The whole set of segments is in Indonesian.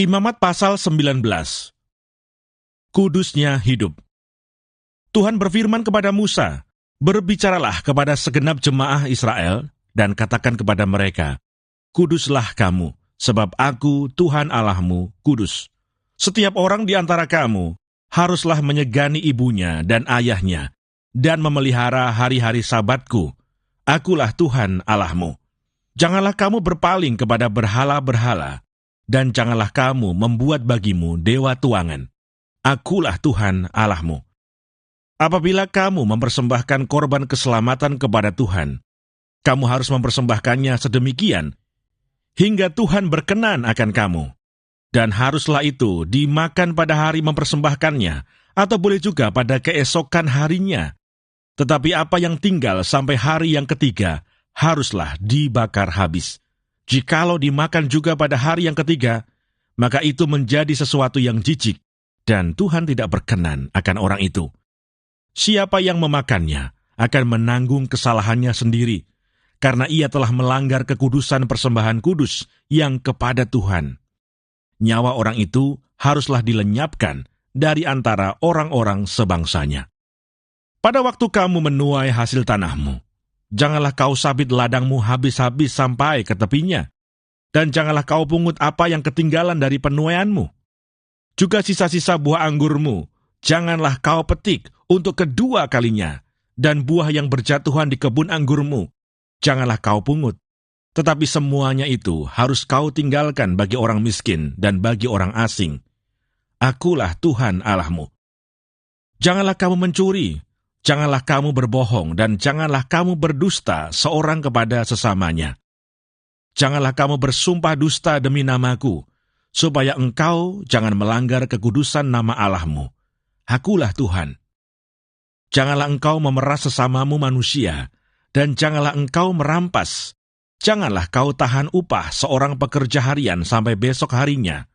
Imamat pasal 19. Kudusnya hidup. Tuhan berfirman kepada Musa, "Berbicaralah kepada segenap jemaah Israel, dan katakan kepada mereka, Kuduslah kamu, sebab aku, Tuhan Allahmu, kudus. Setiap orang di antara kamu haruslah menyegani ibunya dan ayahnya, dan memelihara hari-hari Sabatku. Akulah Tuhan Allahmu. Janganlah kamu berpaling kepada berhala-berhala, dan janganlah kamu membuat bagimu dewa tuangan. Akulah Tuhan Allahmu. Apabila kamu mempersembahkan korban keselamatan kepada Tuhan, kamu harus mempersembahkannya sedemikian, hingga Tuhan berkenan akan kamu. Dan haruslah itu dimakan pada hari mempersembahkannya, atau boleh juga pada keesokan harinya. Tetapi apa yang tinggal sampai hari yang ketiga, haruslah dibakar habis. Jikalau dimakan juga pada hari yang ketiga, maka itu menjadi sesuatu yang jijik, dan Tuhan tidak berkenan akan orang itu. Siapa yang memakannya akan menanggung kesalahannya sendiri, karena ia telah melanggar kekudusan persembahan kudus yang kepada Tuhan. Nyawa orang itu haruslah dilenyapkan dari antara orang-orang sebangsanya. Pada waktu kamu menuai hasil tanahmu, janganlah kau sabit ladangmu habis-habis sampai ke tepinya, dan janganlah kau pungut apa yang ketinggalan dari penuaianmu. Juga sisa-sisa buah anggurmu, janganlah kau petik untuk kedua kalinya, dan buah yang berjatuhan di kebun anggurmu, janganlah kau pungut. Tetapi semuanya itu harus kau tinggalkan bagi orang miskin dan bagi orang asing. Akulah Tuhan Allahmu. Janganlah kamu mencuri, janganlah kamu berbohong, dan janganlah kamu berdusta seorang kepada sesamanya. Janganlah kamu bersumpah dusta demi namaku, supaya engkau jangan melanggar kekudusan nama Allahmu. Akulah Tuhan. Janganlah engkau memeras sesamamu manusia, dan janganlah engkau merampas. Janganlah kau tahan upah seorang pekerja harian sampai besok harinya.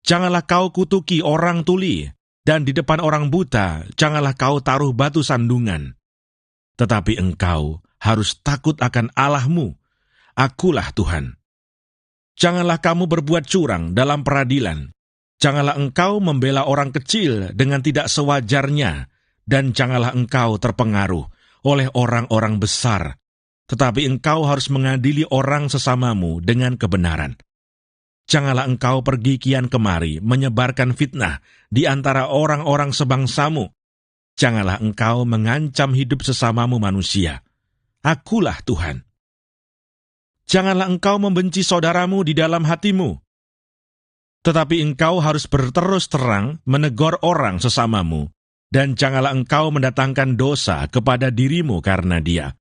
Janganlah kau kutuki orang tuli, dan di depan orang buta, janganlah kau taruh batu sandungan. Tetapi engkau harus takut akan Allahmu. Akulah Tuhan. Janganlah kamu berbuat curang dalam peradilan. Janganlah engkau membela orang kecil dengan tidak sewajarnya, dan janganlah engkau terpengaruh oleh orang-orang besar, tetapi engkau harus mengadili orang sesamamu dengan kebenaran. Janganlah engkau pergi kian kemari menyebarkan fitnah di antara orang-orang sebangsamu. Janganlah engkau mengancam hidup sesamamu manusia. Akulah Tuhan. Janganlah engkau membenci saudaramu di dalam hatimu, tetapi engkau harus berterus terang menegur orang sesamamu, dan janganlah engkau mendatangkan dosa kepada dirimu karena dia.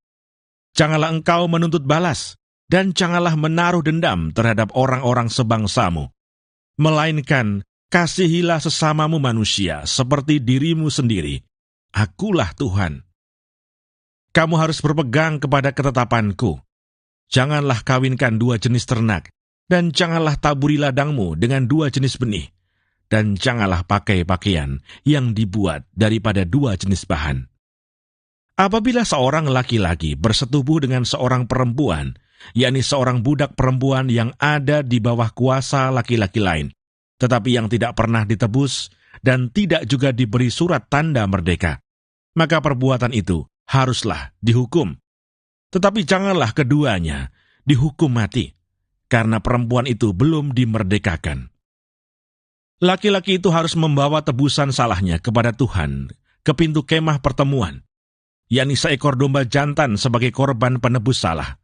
Janganlah engkau menuntut balas, dan janganlah menaruh dendam terhadap orang-orang sebangsamu. Melainkan, kasihilah sesamamu manusia seperti dirimu sendiri. Akulah Tuhan. Kamu harus berpegang kepada ketetapanku. Janganlah kawinkan dua jenis ternak, dan janganlah taburi ladangmu dengan dua jenis benih, dan janganlah pakai pakaian yang dibuat daripada dua jenis bahan. Apabila seorang laki-laki bersetubuh dengan seorang perempuan, yakni seorang budak perempuan yang ada di bawah kuasa laki-laki lain, tetapi yang tidak pernah ditebus dan tidak juga diberi surat tanda merdeka, maka perbuatan itu haruslah dihukum. Tetapi janganlah keduanya dihukum mati, karena perempuan itu belum dimerdekakan. Laki-laki itu harus membawa tebusan salahnya kepada Tuhan ke pintu kemah pertemuan, yakni seekor domba jantan sebagai korban penebus salah.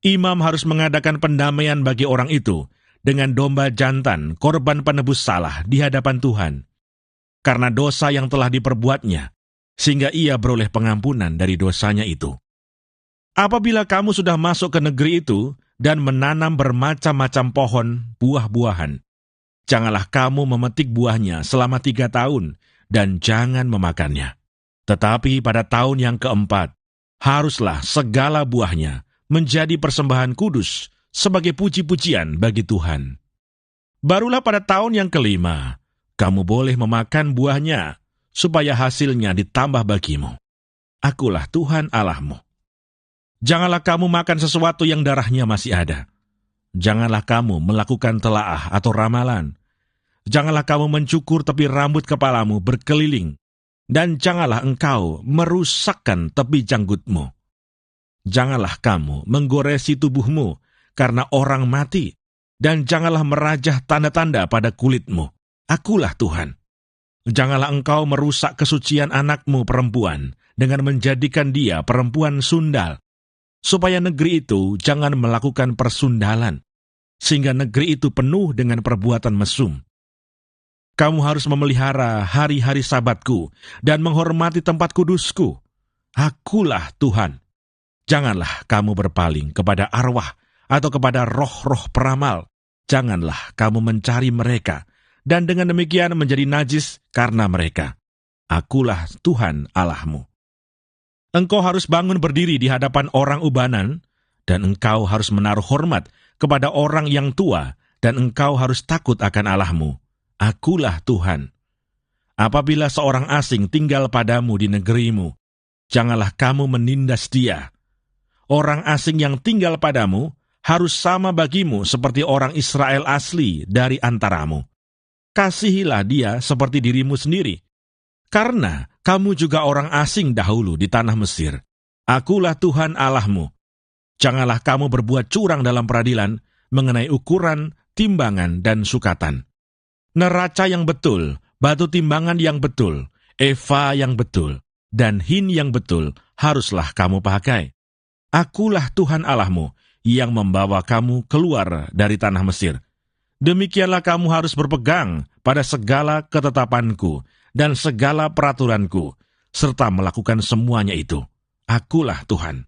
Imam harus mengadakan pendamaian bagi orang itu dengan domba jantan korban penebus salah di hadapan Tuhan, karena dosa yang telah diperbuatnya, sehingga ia beroleh pengampunan dari dosanya itu. Apabila kamu sudah masuk ke negeri itu dan menanam bermacam-macam pohon buah-buahan, janganlah kamu memetik buahnya selama 3 tahun, dan jangan memakannya. Tetapi pada tahun yang keempat, haruslah segala buahnya menjadi persembahan kudus sebagai puji-pujian bagi Tuhan. Barulah pada tahun yang kelima, kamu boleh memakan buahnya, supaya hasilnya ditambah bagimu. Akulah Tuhan Allahmu. Janganlah kamu makan sesuatu yang darahnya masih ada. Janganlah kamu melakukan telaah atau ramalan. Janganlah kamu mencukur tepi rambut kepalamu berkeliling, dan janganlah engkau merusakkan tepi janggutmu. Janganlah kamu menggoresi tubuhmu karena orang mati, dan janganlah merajah tanda-tanda pada kulitmu. Akulah Tuhan. Janganlah engkau merusak kesucian anakmu perempuan dengan menjadikan dia perempuan sundal, supaya negeri itu jangan melakukan persundalan, sehingga negeri itu penuh dengan perbuatan mesum. Kamu harus memelihara hari-hari Sabatku dan menghormati tempat kudusku. Akulah Tuhan. Janganlah kamu berpaling kepada arwah atau kepada roh-roh peramal. Janganlah kamu mencari mereka, dan dengan demikian menjadi najis karena mereka. Akulah Tuhan Allahmu. Engkau harus bangun berdiri di hadapan orang ubanan, dan engkau harus menaruh hormat kepada orang yang tua, dan engkau harus takut akan Allahmu. Akulah Tuhan. Apabila seorang asing tinggal padamu di negerimu, janganlah kamu menindas dia. Orang asing yang tinggal padamu harus sama bagimu seperti orang Israel asli dari antaramu. Kasihilah dia seperti dirimu sendiri, karena kamu juga orang asing dahulu di tanah Mesir. Akulah Tuhan Allahmu. Janganlah kamu berbuat curang dalam peradilan mengenai ukuran, timbangan, dan sukatan. Neraca yang betul, batu timbangan yang betul, eva yang betul, dan hin yang betul haruslah kamu pakai. Akulah Tuhan Allahmu yang membawa kamu keluar dari tanah Mesir. Demikianlah kamu harus berpegang pada segala ketetapanku dan segala peraturanku, serta melakukan semuanya itu. Akulah Tuhan.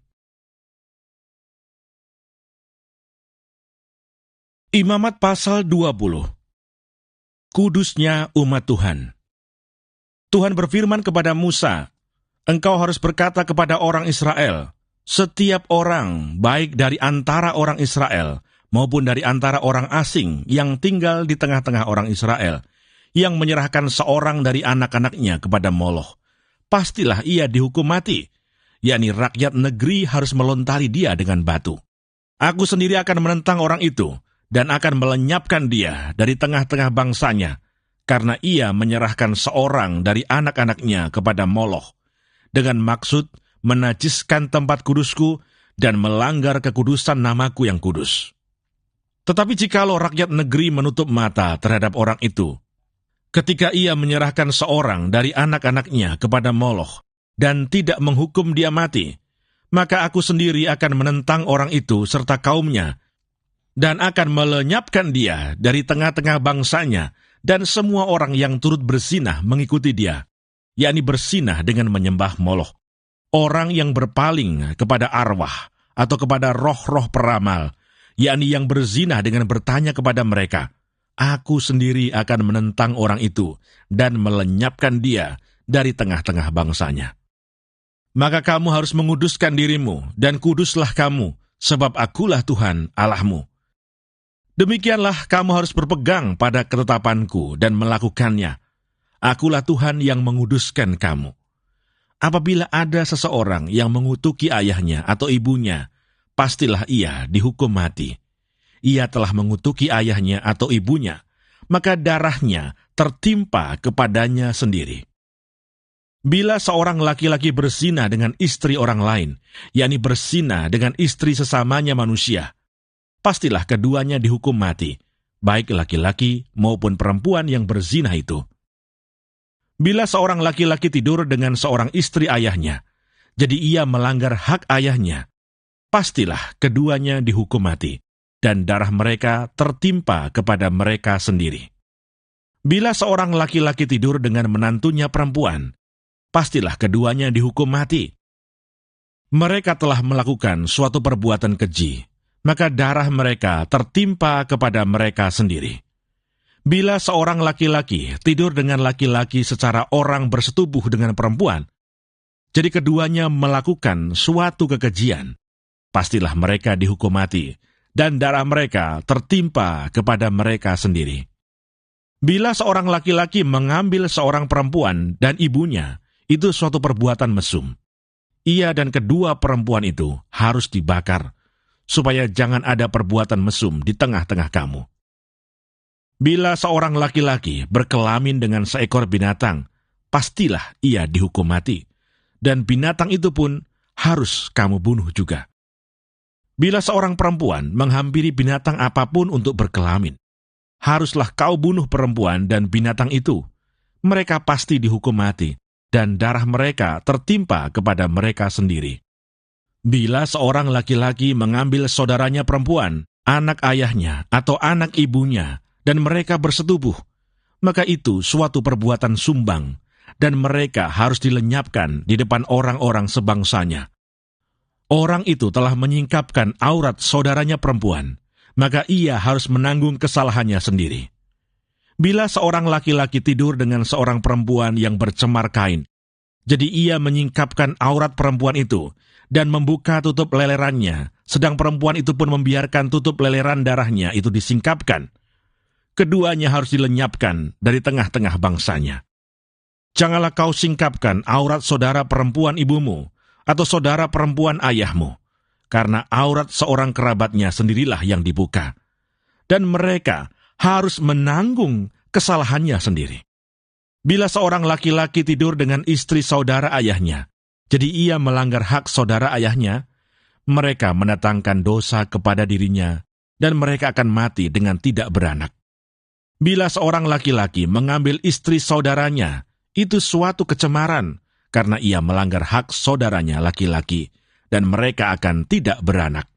Imamat pasal 20. Kudusnya umat Tuhan. Tuhan berfirman kepada Musa, engkau harus berkata kepada orang Israel, setiap orang, baik dari antara orang Israel maupun dari antara orang asing yang tinggal di tengah-tengah orang Israel, yang menyerahkan seorang dari anak-anaknya kepada Moloch, pastilah ia dihukum mati, yakni rakyat negeri harus melontari dia dengan batu. Aku sendiri akan menentang orang itu, dan akan melenyapkan dia dari tengah-tengah bangsanya, karena ia menyerahkan seorang dari anak-anaknya kepada Moloch, dengan maksud menajiskan tempat kudusku dan melanggar kekudusan namaku yang kudus. Tetapi jikalau rakyat negeri menutup mata terhadap orang itu, ketika ia menyerahkan seorang dari anak-anaknya kepada Moloch, dan tidak menghukum dia mati, maka aku sendiri akan menentang orang itu serta kaumnya, dan akan melenyapkan dia dari tengah-tengah bangsanya, dan semua orang yang turut berzinah mengikuti dia, yakni berzinah dengan menyembah Moloch. Orang yang berpaling kepada arwah atau kepada roh-roh peramal, yakni yang berzinah dengan bertanya kepada mereka, aku sendiri akan menentang orang itu dan melenyapkan dia dari tengah-tengah bangsanya. Maka kamu harus menguduskan dirimu, dan kuduslah kamu, sebab akulah Tuhan Allahmu. Demikianlah kamu harus berpegang pada ketetapanku dan melakukannya. Akulah Tuhan yang menguduskan kamu. Apabila ada seseorang yang mengutuki ayahnya atau ibunya, pastilah ia dihukum mati. Ia telah mengutuki ayahnya atau ibunya, maka darahnya tertimpa kepadanya sendiri. Bila seorang laki-laki berzina dengan istri orang lain, yakni berzina dengan istri sesamanya manusia, pastilah keduanya dihukum mati, baik laki-laki maupun perempuan yang berzina itu. Bila seorang laki-laki tidur dengan seorang istri ayahnya, jadi ia melanggar hak ayahnya, pastilah keduanya dihukum mati, dan darah mereka tertimpa kepada mereka sendiri. Bila seorang laki-laki tidur dengan menantunya perempuan, pastilah keduanya dihukum mati. Mereka telah melakukan suatu perbuatan keji, maka darah mereka tertimpa kepada mereka sendiri. Bila seorang laki-laki tidur dengan laki-laki secara orang bersetubuh dengan perempuan, jadi keduanya melakukan suatu kekejian, pastilah mereka dihukum mati, dan darah mereka tertimpa kepada mereka sendiri. Bila seorang laki-laki mengambil seorang perempuan dan ibunya, itu suatu perbuatan mesum. Ia dan kedua perempuan itu harus dibakar, supaya jangan ada perbuatan mesum di tengah-tengah kamu. Bila seorang laki-laki berkelamin dengan seekor binatang, pastilah ia dihukum mati, dan binatang itu pun harus kamu bunuh juga. Bila seorang perempuan menghampiri binatang apapun untuk berkelamin, haruslah kau bunuh perempuan dan binatang itu. Mereka pasti dihukum mati, dan darah mereka tertimpa kepada mereka sendiri. Bila seorang laki-laki mengambil saudaranya perempuan, anak ayahnya atau anak ibunya, dan mereka bersetubuh, maka itu suatu perbuatan sumbang, dan mereka harus dilenyapkan di depan orang-orang sebangsanya. Orang itu telah menyingkapkan aurat saudaranya perempuan, maka ia harus menanggung kesalahannya sendiri. Bila seorang laki-laki tidur dengan seorang perempuan yang bercemar kain, jadi ia menyingkapkan aurat perempuan itu dan membuka tutup lelerannya, sedang perempuan itu pun membiarkan tutup leleran darahnya itu disingkapkan, keduanya harus dilenyapkan dari tengah-tengah bangsanya. Janganlah kau singkapkan aurat saudara perempuan ibumu atau saudara perempuan ayahmu, karena aurat seorang kerabatnya sendirilah yang dibuka, dan mereka harus menanggung kesalahannya sendiri. Bila seorang laki-laki tidur dengan istri saudara ayahnya, jadi ia melanggar hak saudara ayahnya, mereka mendatangkan dosa kepada dirinya, dan mereka akan mati dengan tidak beranak. Bila seorang laki-laki mengambil istri saudaranya, itu suatu kecemaran, karena ia melanggar hak saudaranya laki-laki, dan mereka akan tidak beranak.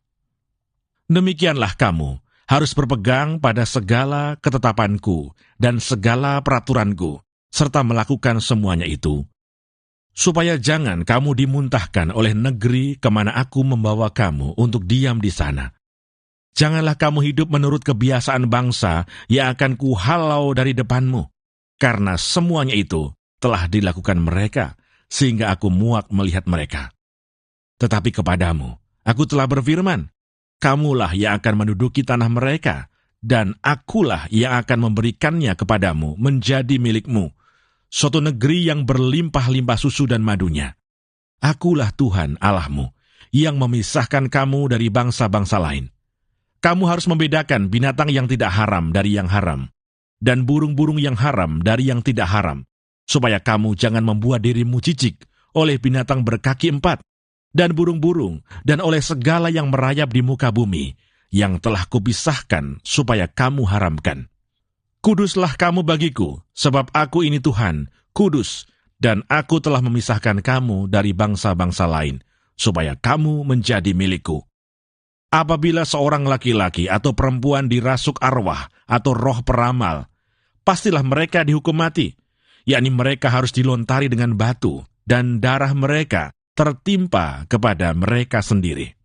Demikianlah kamu harus berpegang pada segala ketetapanku dan segala peraturanku, serta melakukan semuanya itu, supaya jangan kamu dimuntahkan oleh negeri kemana aku membawa kamu untuk diam di sana. Janganlah kamu hidup menurut kebiasaan bangsa yang akan kuhalau dari depanmu, karena semuanya itu telah dilakukan mereka, sehingga aku muak melihat mereka. Tetapi kepadamu, aku telah berfirman, kamulah yang akan menduduki tanah mereka, dan akulah yang akan memberikannya kepadamu menjadi milikmu, suatu negeri yang berlimpah-limpah susu dan madunya. Akulah Tuhan Allahmu, yang memisahkan kamu dari bangsa-bangsa lain. Kamu harus membedakan binatang yang tidak haram dari yang haram, dan burung-burung yang haram dari yang tidak haram, supaya kamu jangan membuat dirimu jijik oleh binatang berkaki 4, dan burung-burung, dan oleh segala yang merayap di muka bumi, yang telah kupisahkan supaya kamu haramkan. Kuduslah kamu bagiku, sebab aku ini Tuhan, kudus, dan aku telah memisahkan kamu dari bangsa-bangsa lain, supaya kamu menjadi milikku. Apabila seorang laki-laki atau perempuan dirasuk arwah atau roh peramal, pastilah mereka dihukum mati, yakni mereka harus dilontari dengan batu, dan darah mereka tertimpa kepada mereka sendiri.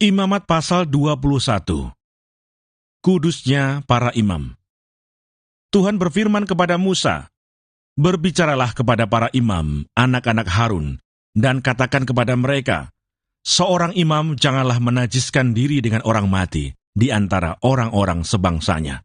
Imamat pasal 21. Kudusnya para imam. Tuhan berfirman kepada Musa, berbicaralah kepada para imam, anak-anak Harun, dan katakan kepada mereka, seorang imam janganlah menajiskan diri dengan orang mati di antara orang-orang sebangsanya,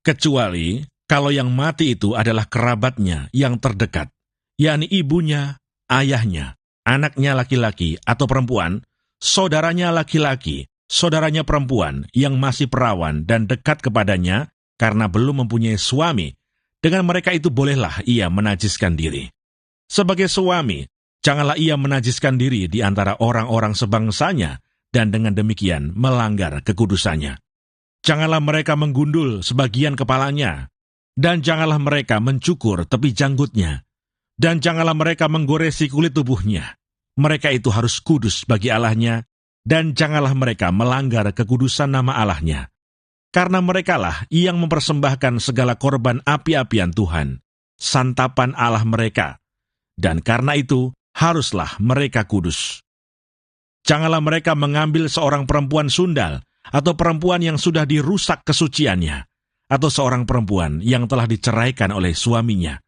kecuali kalau yang mati itu adalah kerabatnya yang terdekat, yakni ibunya, ayahnya, anaknya laki-laki atau perempuan, saudaranya laki-laki, saudaranya perempuan yang masih perawan dan dekat kepadanya karena belum mempunyai suami. Dengan mereka itu bolehlah ia menajiskan diri. Sebagai suami, janganlah ia menajiskan diri di antara orang-orang sebangsanya, dan dengan demikian melanggar kekudusannya. Janganlah mereka menggundul sebagian kepalanya, dan janganlah mereka mencukur tepi janggutnya, dan janganlah mereka menggoresi kulit tubuhnya. Mereka itu harus kudus bagi Allahnya, dan janganlah mereka melanggar kekudusan nama Allahnya. Karena merekalah yang mempersembahkan segala korban api-apian Tuhan, santapan Allah mereka, dan karena itu haruslah mereka kudus. Janganlah mereka mengambil seorang perempuan sundal, atau perempuan yang sudah dirusak kesuciannya, atau seorang perempuan yang telah diceraikan oleh suaminya,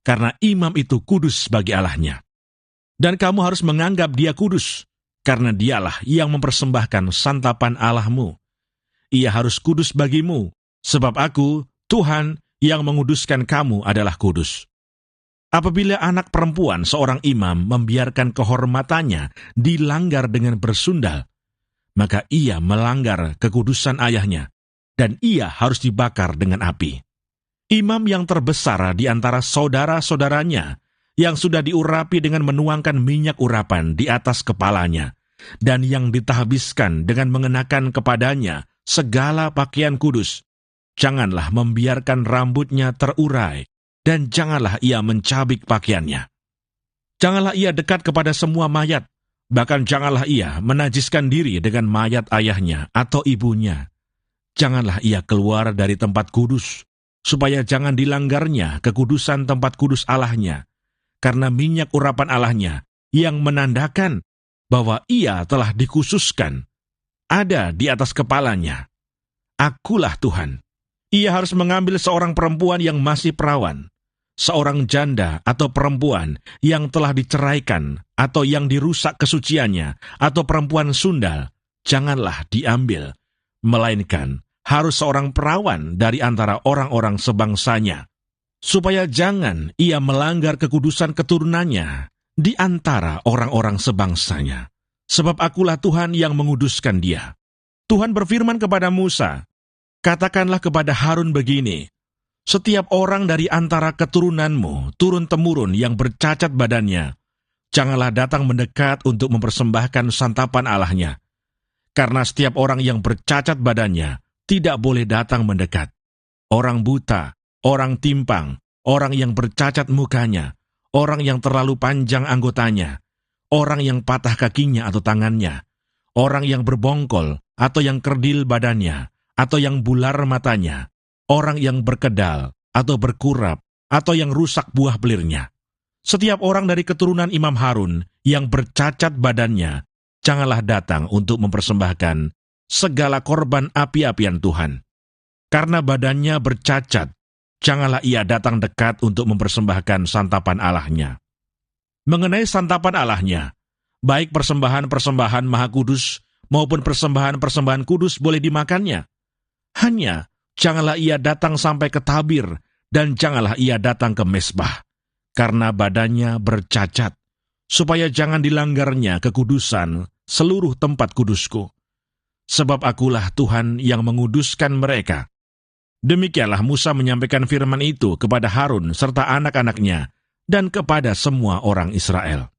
karena imam itu kudus bagi Allahnya. Dan kamu harus menganggap dia kudus, karena dialah yang mempersembahkan santapan Allahmu. Ia harus kudus bagimu, sebab aku, Tuhan, yang menguduskan kamu adalah kudus. Apabila anak perempuan seorang imam membiarkan kehormatannya dilanggar dengan bersundal, maka ia melanggar kekudusan ayahnya, dan ia harus dibakar dengan api. Imam yang terbesar di antara saudara-saudaranya, yang sudah diurapi dengan menuangkan minyak urapan di atas kepalanya, dan yang ditahbiskan dengan mengenakan kepadanya segala pakaian kudus, janganlah membiarkan rambutnya terurai, dan janganlah ia mencabik pakaiannya. Janganlah ia dekat kepada semua mayat, bahkan janganlah ia menajiskan diri dengan mayat ayahnya atau ibunya. Janganlah ia keluar dari tempat kudus, supaya jangan dilanggarnya kekudusan tempat kudus Allahnya, karena minyak urapan Allahnya yang menandakan bahwa ia telah dikhususkan ada di atas kepalanya. Akulah Tuhan. Ia harus mengambil seorang perempuan yang masih perawan, seorang janda atau perempuan yang telah diceraikan atau yang dirusak kesuciannya, atau perempuan sundal, janganlah diambil, melainkan harus seorang perawan dari antara orang-orang sebangsanya, supaya jangan ia melanggar kekudusan keturunannya di antara orang-orang sebangsanya. Sebab akulah Tuhan yang menguduskan dia. Tuhan berfirman kepada Musa, katakanlah kepada Harun begini, setiap orang dari antara keturunanmu, turun-temurun yang bercacat badannya, janganlah datang mendekat untuk mempersembahkan santapan Allahnya. Karena setiap orang yang bercacat badannya tidak boleh datang mendekat. Orang buta, orang timpang, orang yang bercacat mukanya, orang yang terlalu panjang anggotanya, orang yang patah kakinya atau tangannya, orang yang berbongkol atau yang kerdil badannya, atau yang bular matanya, orang yang berkedal, atau berkurap, atau yang rusak buah belirnya. Setiap orang dari keturunan Imam Harun yang bercacat badannya, janganlah datang untuk mempersembahkan segala korban api-apian Tuhan. Karena badannya bercacat, janganlah ia datang dekat untuk mempersembahkan santapan Allahnya. Mengenai santapan Allahnya, baik persembahan-persembahan maha kudus maupun persembahan-persembahan kudus boleh dimakannya. Hanya janganlah ia datang sampai ke tabir, dan janganlah ia datang ke mezbah, karena badannya bercacat, supaya jangan dilanggarnya kekudusan seluruh tempat kudusku. Sebab akulah Tuhan yang menguduskan mereka. Demikianlah Musa menyampaikan firman itu kepada Harun serta anak-anaknya, dan kepada semua orang Israel.